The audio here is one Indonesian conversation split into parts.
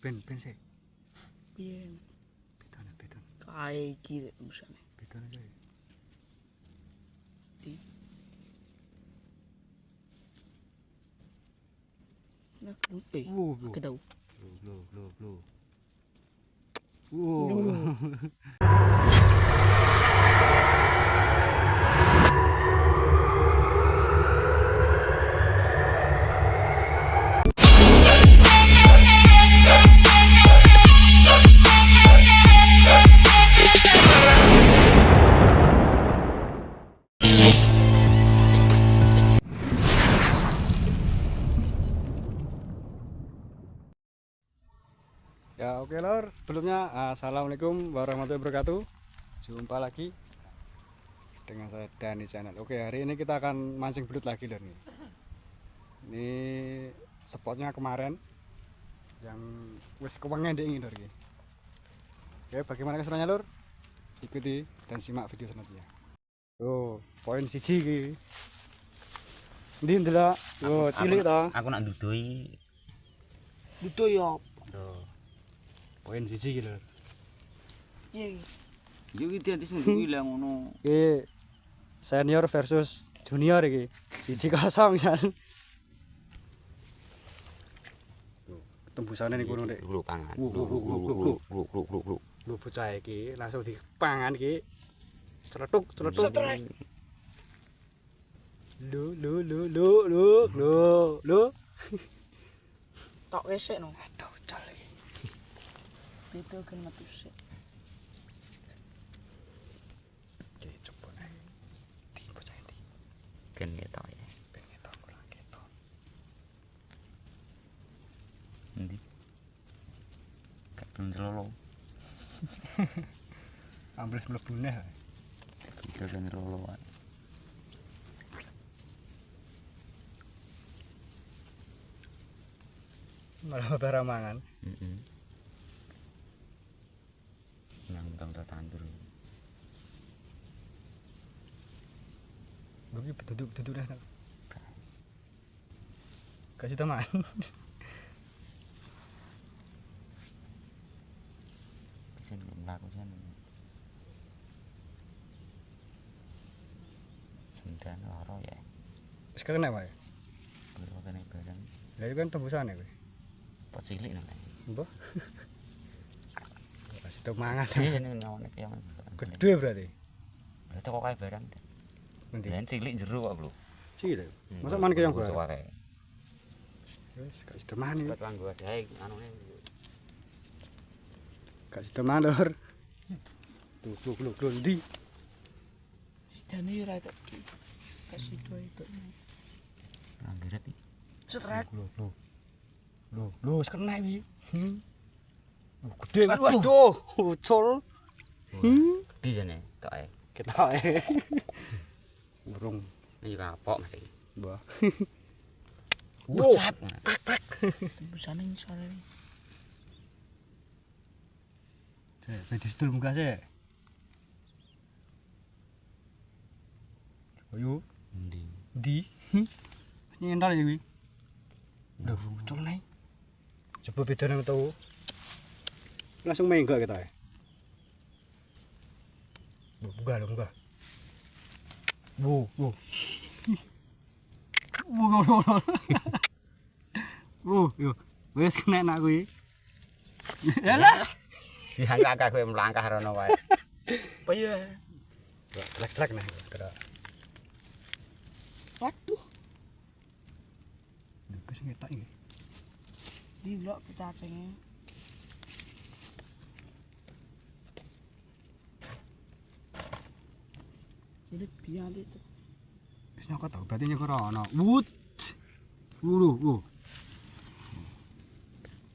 Ben sih. Piye? Beton. Kae iki tembusane. Beton aja. Di. Nah, kita tahu. Loh. Ya oke lor, sebelumnya assalamualaikum warahmatullahi wabarakatuh. Jumpa lagi dengan saya Dani Channel. Oke, hari ini kita akan mancing belut lagi lor nih. Ini spotnya kemarin yang wis kewengen ini lor ini. Oke, bagaimana keseruannya lor? Ikuti dan simak video selanjutnya. Tuh, poin siji iki. Ndi ndelok? Yo, cilik to. Aku nak ndudui. Dudu ya. Tuh. Poin siji iki lor. Piye? Yo iki dadi sing duwi lah ngono. Iki senior versus junior iki. 1-0 kan. Tembusannya nih kono Dek. Lu pangan. Lu. Lu bocah iki langsung dipangan iki. Celetuk. Lu. Tak wesek no. Aduh, col iki. Itu kan metu sik. Oke, coba nih. Di bocah iki. Kan ketok ya. Ben ketok kurang ketok. Endi? Kadung celolo. Ambles mlebune. Kita kan celolo. Malah bara mangan. Heeh. Nang tang tandur. Gue beduduk dah. Kasih teman. Bisa mlaku jan. Sendan loro ya. Wis kena wae. Kuwi kene barang. Lah iki kan tembusane kowe. Pot cilik nang. Mbah. Kasih temangan. Iya ning ngawane ki. Gede berarti. Lah kok kae barang. Endi? Dan cilik jero kok, Bro. Sih lho. Masa man ki yang Bocah gua. kae. Wis kasih teman iki. Ket kanggo adae anune. Kasih teman lor. Tuh, ndi? Sidane ora tak. Kasih do itu. Anggiret iki. Setret. Loh, wis kena iki. Gede waduh, ucul. Di jane tok ae. Ketok ae. Burung. Iki kapok mesti. Mbah. Bucat. Pak. Tembusane ngisore. Bedi sedul munggah sik. Ayo, ndi? Nyendal iki. Loh, ucul nae. Coba bedane metu. Langsung menggak kita ya. Munggah. Wow. Yo. Wis kena nak kuwi. Yalah. Siang kakak kowe mlangkah rono wae. Apa ya? Lek-lek nah. Kira. Waduh, Wis ngetak iki. dilok cacingnya. Jadi biar itu. Wis nyokot tau, berarti nyokot ana. Wut. Wuh.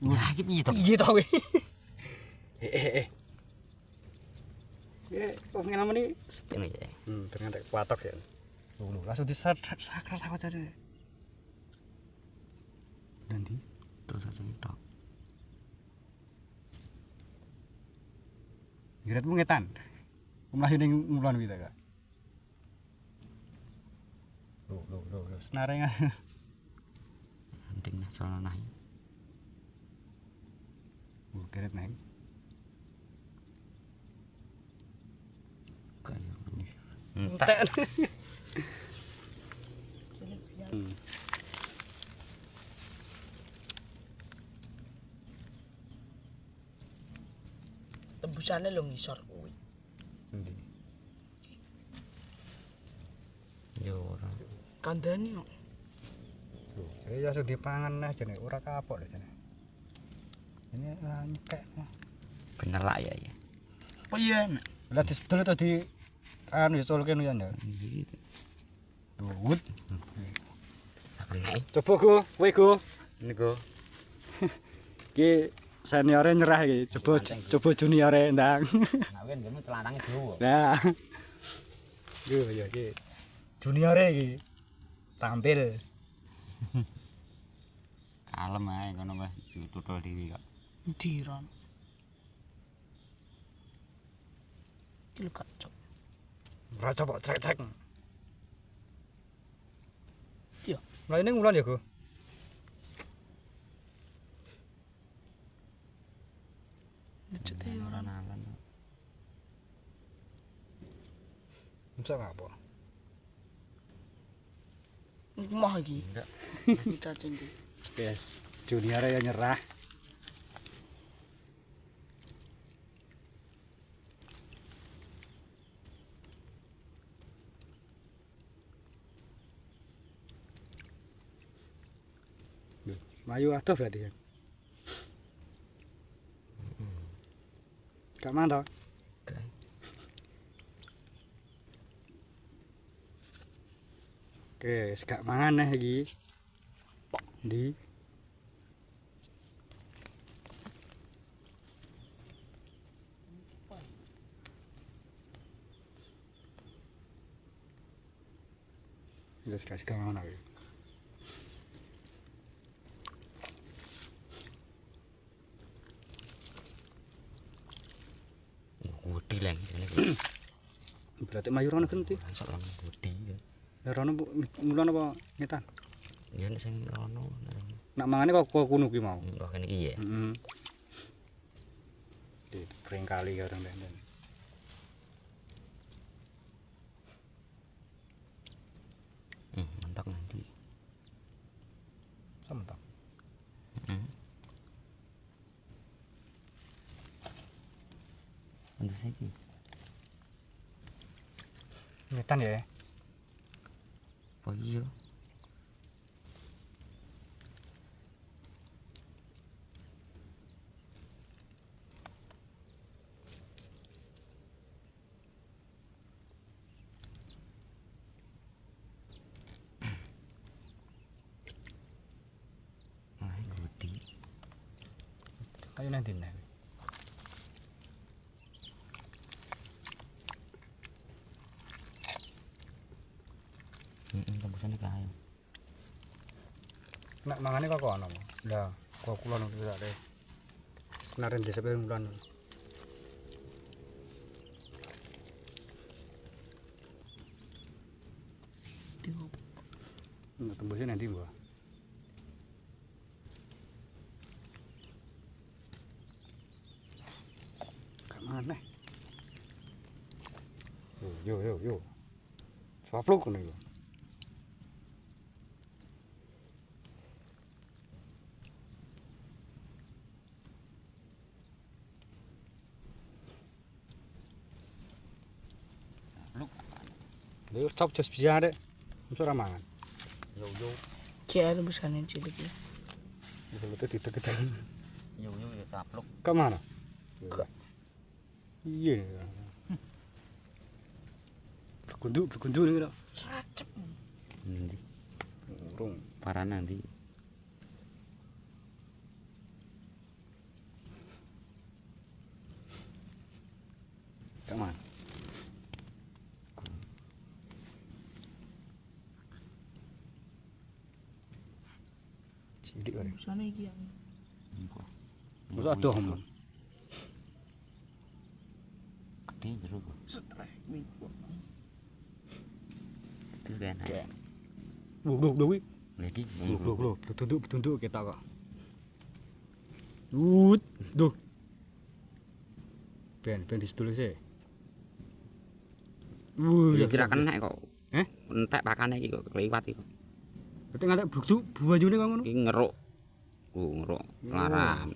Ya iki piye to? Iya tau. Kok ngene ini? Ini ya. Ternyata kuatok ya. Lu langsung sakras aku aja. Nanti Terus aja tok. Giratmu ngetan. Mlayu ning ngulon kita Kak. Loh, senarengan. Penting nah sono nahi. deret neng. Entek. Cilik pian. Hmm. Tembusane lo ngisor kuwi. Endi? Yo ora. Kandhani kok. Tuh, saya langsung dipangan nah jane ora kapok lho jane. Ini nyekek. Bener lah ya ya. Oh iya, Mek. Lah disedol to di anu ya colke nu ya. Duwut. Nek. Coba go, kowe go. Niku. Iki seniore nyerah iki. Coba juniore ndang. Nah, wen gemu celanange dawa. Nah. Yo ya iki. Juniore iki. Tampil. Kalem ae ngono wis ditutul dhewe kok. Diron. Iki lho kacok. Ora coba cek-cek. Iya. Lah ini ngulan ya, Go. Lecet e ora. Nalan. Bisa apa? Mah iki. Enggak. Iki cacing iki. Yes, juniore ya nyerah. Mayu atuh berarti kan. Gak mantap. Oke, gak mangan nih iki. Di Wis kasih mangan aku. Gudi leng jane. Berarti mayu rono genti. Masuk lang gudi ya. Ya rono mulan apa ngetan? Ya nek sing rono. Nak mangane kok kuno ki mau. Kok kene iki ya. Heeh. Di kering kali orang dan. Mantap nanti. Sementak. Untuk saiki. Ngetan ya. Oh iya. Gudi. Kayu nanti nih. Tembusane kae. Nak mangane kok ono. Lah, kok kula nang tidak deh. Senaren desa bulan. Diop. Tembusnya nanti gua. Gak mana? Yo. Sapluk ngono iku. Lha cop jas bisa dek. Mesti ora mangan. Yo. Ki ada tembusane cilik iki. Betul diteketan. Ya sapluk. Ke mana? Iya. Berkundu nih kira. Sracep. Nanti Urung. parah nanti. Ke mana? Cilik kali. Tembusane iki yang Masa adoh men. Gede jero kok. setrek minggu. Itu kan. Loh kuwi. Lagi. Loh, betunduk kita kok. Duh. Ben disedul sih. Ya kira kena kok. Eh? Entek pakane iki kok kelewat iki. Berarti ngantek buktu banyune kok ngono. Iki ngeruk. Ngeruk laran.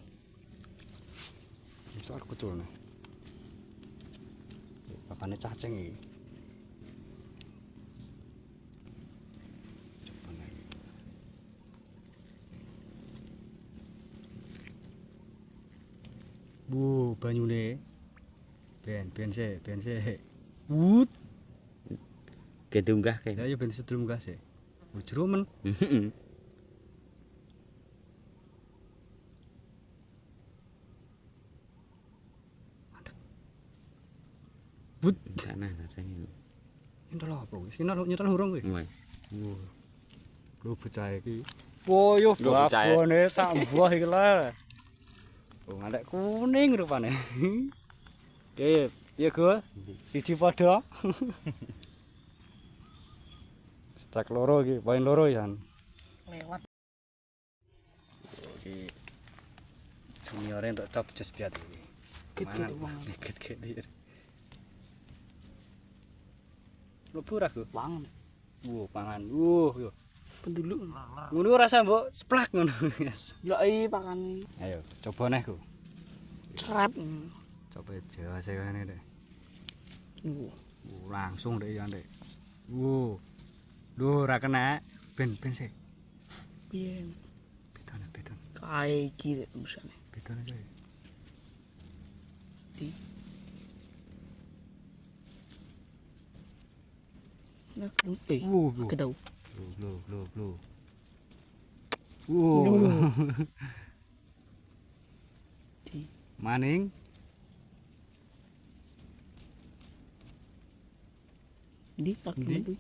Besar kecil nih. Pakane cacing iki. Coba nih. Bu, banyune. Ben sih. Wut. Gedunggah Ya kae. ya ben sedulur munggah sih. Jero men. Wut. Sana rasane. Nyentel apa wis? Nyentel hurung wis. Wes. Lho bocah iki. Poyo Lho, bocah. babone sak buah iki lho. Oh, ngantek kuning rupane. Oke, piye Gus? Siji padha. Strike loro iki, poin loro ya. Lewat. Iki juniore entuk cop jos biat iki. Gitu tuh bang. Dikit-dikit. Mlebu ra Gus? Wangen. Pangan. Yo. Pendulu. Ngono rasa mbok splak ngono. Yo pakane. Ayo, coba neh Gus. Cerap. Coba jelas ya kan deh. Niku. Langsung deh ya deh. Duh, ra kena. Ben sih. Piye? Beton. Kae iki busane. Beton aja. Di. Nah, ketau. Blue. Di. Maning. Di tak Ndi? metu.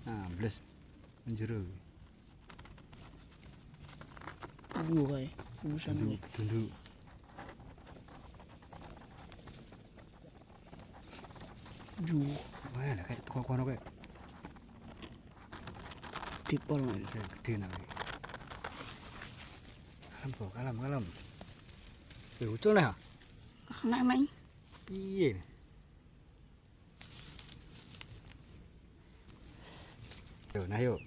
Ah, bles. Menjero. Kae. Busane. Tunduk. Ju. Wah, lah kayak teko kono kayak. Dipol. Saya gede nak. Kalem. Ucul nih. Anak-anak. Piye? Yuk.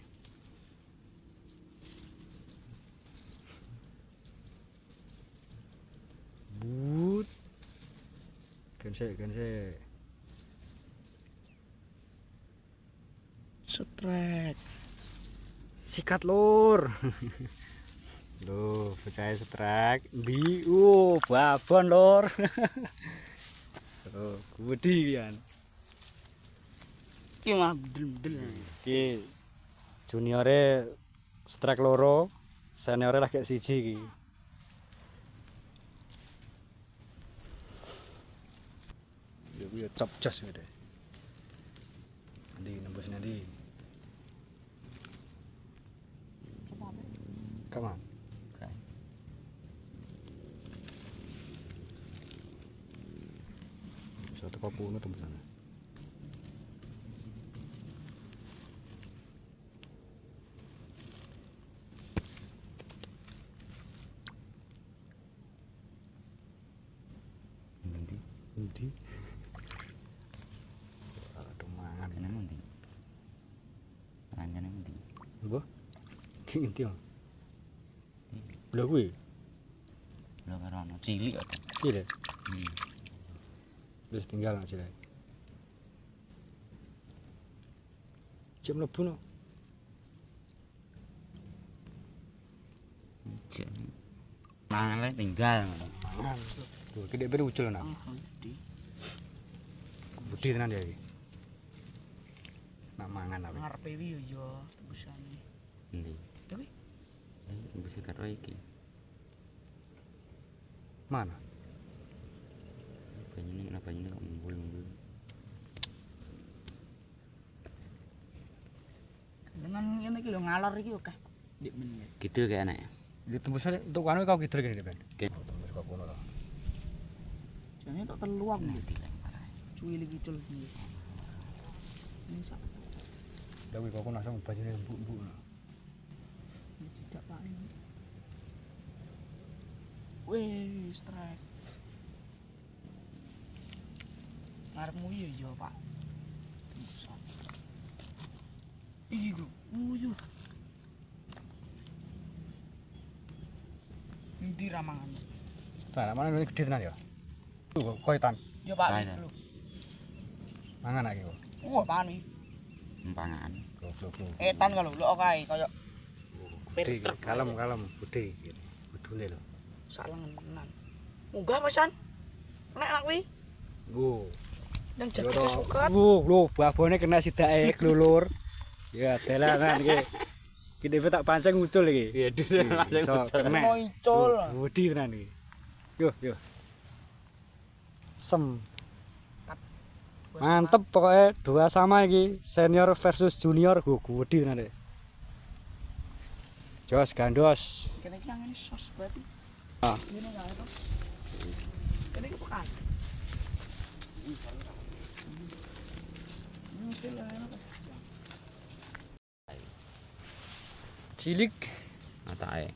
But. Kan saya. Strek. Sikat lur. Loh, percaya strike. Babon lur. Oh, gede kan. Ki mah bedel-bedel. Iki juniore strike loro, seniore lagi siji iki. Ya kuwi cop jos ngene. Nanti nembus nanti. Come on. Satu kopi itu tembusannya. Nanti. Aduh mangan. Sana nanti. Lanjane nanti. Apa? Ki ngerti ya. Lho kuwi. Lho karo ono cilik kok. Iki deh. Wis tinggal aja lah. Cek mlebu no. Jane. Mangale tinggal. Mangan. Tuh, gede bener ucul nak. Di. Budi tenan dia iki. Nak mangan apa? Ngarepe wi yo busane. Ndi? Tapi Bisa karo iki. Mana? Banyune kok mumbul. dengan ngene iki lho ngalor iki oke. Dik menit. Gitu kayak anak. Di tembusane untuk anu kau kidul gini Ben. Oke. Tembus kau kono lah. Jane tak teluang nih. Dilempar. Cuwi iki cul. Ini sak Dawi kau kono langsung banyune empuk-empuk. tidak paling. Wih, strike. Ngarepmu iya Pak. Iki lho, uyu. Endi ramangan? Nah, mana ini gede tenan ya. Tuh, koitan. Ya Pak, Ayo. lho. Mangan lagi kok. Apaan iki? Empangan. Goblok. Etan kalau lho kae kaya Gede, kalem, gede iki. Budune lho. salengenan. Munggah pesan. Nek anak kuwi Wo. nang jatike suket. Lho, babone kena sidake glulur. Ya, delangan iki. Ki dhewe tak pancing ngucul iki. Iya, dhewe Iso kena. Muncul. Wedi tenan iki. Yo. Sem. Mantep pokoknya dua sama iki, senior versus junior. Wedi tenan iki. Jos gandos. Kene iki yang ini sos berarti. Ah. Ini enggak apa. Kene iki pekan. Ini sila apa? Cilik. Mata ae.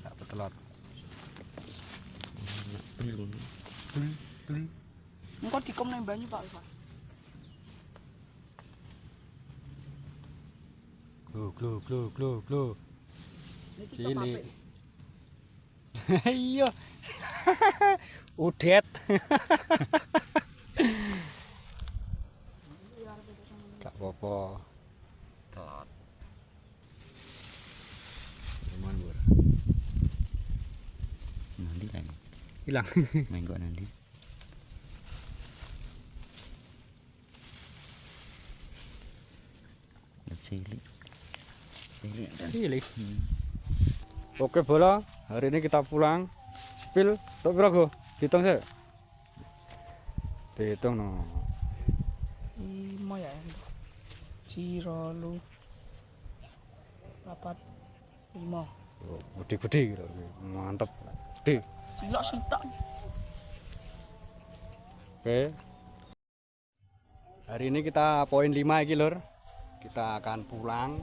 Sak petelot. Belum. Engko dikom nang banyu Pak. Glo. Iki Cilik. Iya. Udet. Gak apa-apa. Tot. Cuman bur. Nanti lagi. Hilang. Menggo nanti. Cilik. Cilik. Oke bola, hari ini kita pulang. Spill, tok pira go? Hitung sih. Dihitung no. 5 ya. Ciro lu. 4 5. Oh, gede-gede gitu. Mantep. Gede. Cilok sitok. Oke. Hari ini kita poin 5 iki, Lur. Kita akan pulang.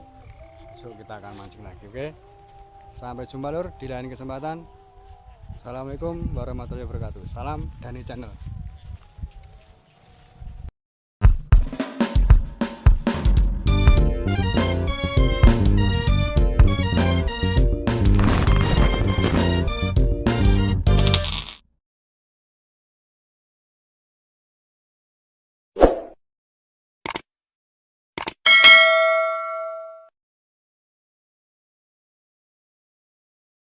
So kita akan mancing lagi, oke? Sampai jumpa, Lur, di lain kesempatan. Assalamualaikum warahmatullahi wabarakatuh. Salam Dani Channel.